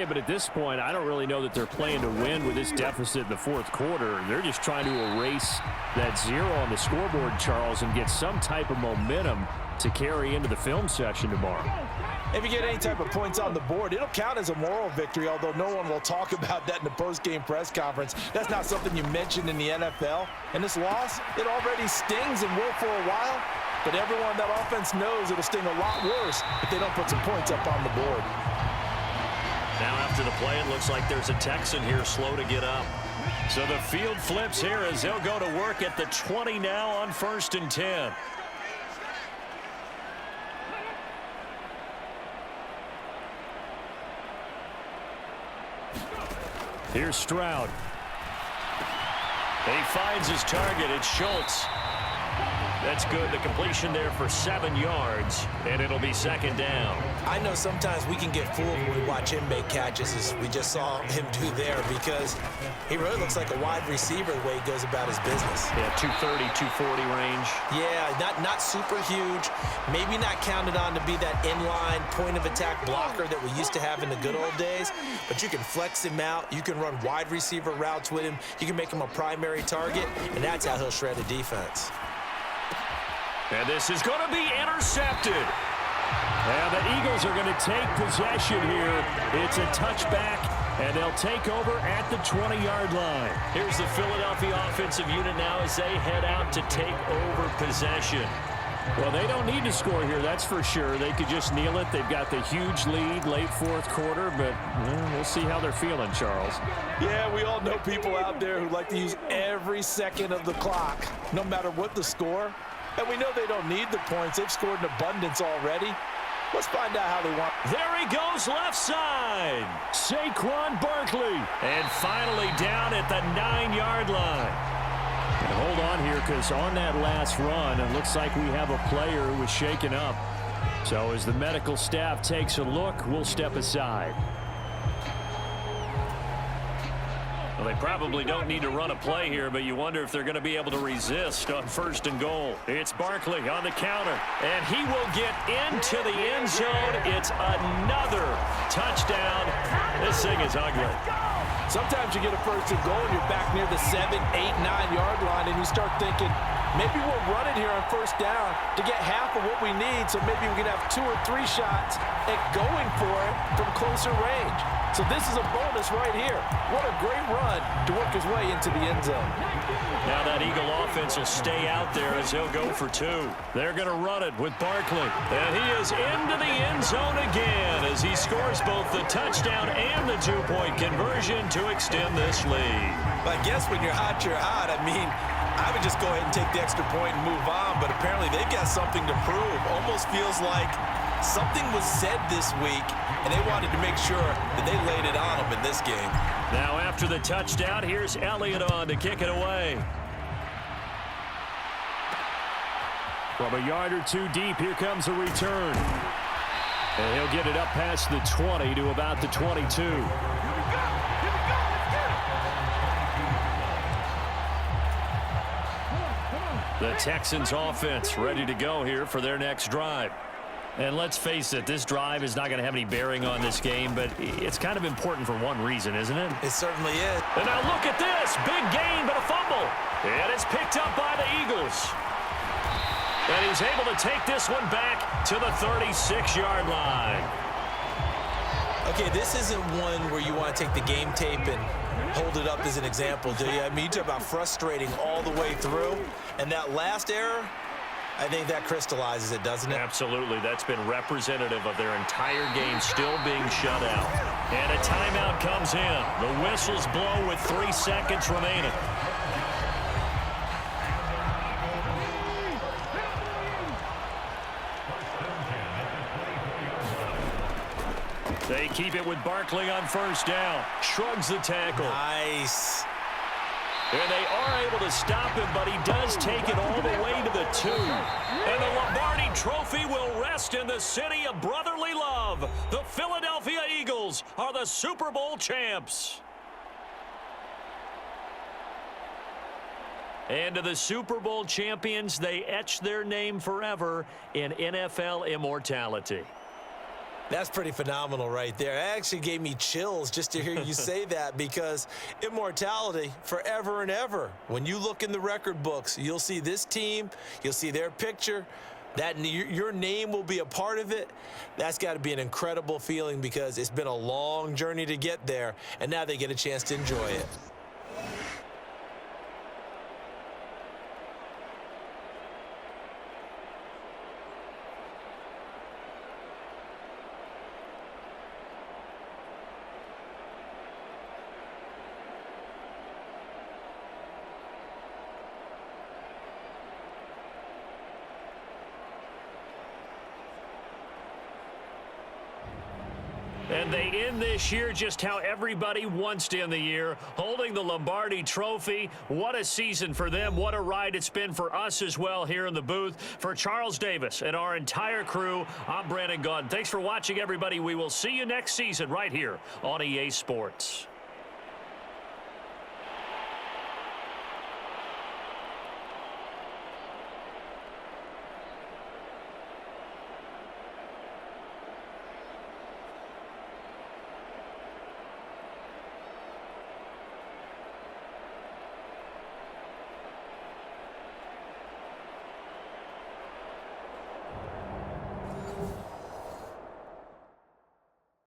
Yeah, but at this point, I don't really know that they're playing to win with this deficit in the fourth quarter. They're just trying to erase that 0 on the scoreboard, Charles, and get some type of momentum to carry into the film session tomorrow. If you get any type of points on the board, it'll count as a moral victory, although no one will talk about that in the post-game press conference. That's not something you mentioned in the NFL. And this loss, it already stings and will for a while, but everyone on that offense knows it'll sting a lot worse if they don't put some points up on the board. Now after the play, it looks like there's a Texan here slow to get up. So the field flips here as they'll go to work at the 20 now on 1st and 10. Here's Stroud. He finds his target. It's Schultz. That's good. The completion there for 7 yards, and it'll be 2nd down. I know sometimes we can get fooled when we watch him make catches, as we just saw him do there, because he really looks like a wide receiver the way he goes about his business. Yeah, 230, 240 range. Yeah, not super huge. Maybe not counted on to be that inline point-of-attack blocker that we used to have in the good old days, but you can flex him out. You can run wide receiver routes with him. You can make him a primary target, and that's how he'll shred a defense. And this is going to be intercepted. And the Eagles are going to take possession here. It's a touchback, and they'll take over at the 20-yard line. Here's the Philadelphia offensive unit now as they head out to take over possession. Well, they don't need to score here, that's for sure. They could just kneel it. They've got the huge lead late fourth quarter, but we'll see how they're feeling, Charles. Yeah, we all know people out there who like to use every second of the clock, no matter what the score. And we know they don't need the points. They've scored in abundance already. Let's find out how they want. There he goes, left side. Saquon Barkley. And finally down at the 9-yard line. And hold on here, because on that last run, it looks like we have a player who was shaken up. So as the medical staff takes a look, we'll step aside. Well, they probably don't need to run a play here, but you wonder if they're going to be able to resist on 1st and goal. It's Barkley on the counter, and he will get into the end zone. It's another touchdown. This thing is ugly. Sometimes you get a 1st and goal, and you're back near the 7, 8, 9-yard line, and you start thinking, maybe we'll run it here on 1st down to get half of what we need, so maybe we can have 2 or 3 shots at going for it from closer range. So this is a bonus right here. What a great run to work his way into the end zone. Now that Eagle offense will stay out there as he'll go for 2. They're going to run it with Barkley. And he is into the end zone again as he scores both the touchdown and the 2-point conversion to extend this lead. But I guess when you're hot, you're hot. I mean, I would just go ahead and take the extra point and move on, but apparently they've got something to prove. Almost feels like something was said this week, and they wanted to make sure that they laid it on them in this game. Now after the touchdown, here's Elliott on to kick it away. From a yard or 2 deep, here comes a return. And he'll get it up past the 20 to about the 22. The Texans offense ready to go here for their next drive. And let's face it, this drive is not going to have any bearing on this game, but it's kind of important for one reason, isn't it? It certainly is. And now look at this. Big gain, but a fumble. And it's picked up by the Eagles. And he's able to take this one back to the 36-yard line. Okay, this isn't one where you want to take the game tape and hold it up as an example, do you? I mean, you talk about frustrating all the way through. And that last error, I think that crystallizes it, doesn't it? Absolutely. That's been representative of their entire game still being shut out. And a timeout comes in. The whistles blow with 3 seconds remaining. They keep it with Barkley on 1st down. Shrugs the tackle. Nice. And they are able to stop him, but he does take it all the way to the 2. And the Lombardi Trophy will rest in the city of brotherly love. The Philadelphia Eagles are the Super Bowl champs. And to the Super Bowl champions, they etch their name forever in NFL immortality. That's pretty phenomenal right there. It actually gave me chills just to hear you say that, because immortality forever and ever. When you look in the record books, you'll see this team, you'll see their picture, that your name will be a part of it. That's got to be an incredible feeling, because it's been a long journey to get there, and now they get a chance to enjoy it. And they end this year just how everybody wants to end the year, holding the Lombardi Trophy. What a season for them. What a ride it's been for us as well here in the booth. For Charles Davis and our entire crew, I'm Brandon Gaudin. Thanks for watching, everybody. We will see you next season right here on EA Sports.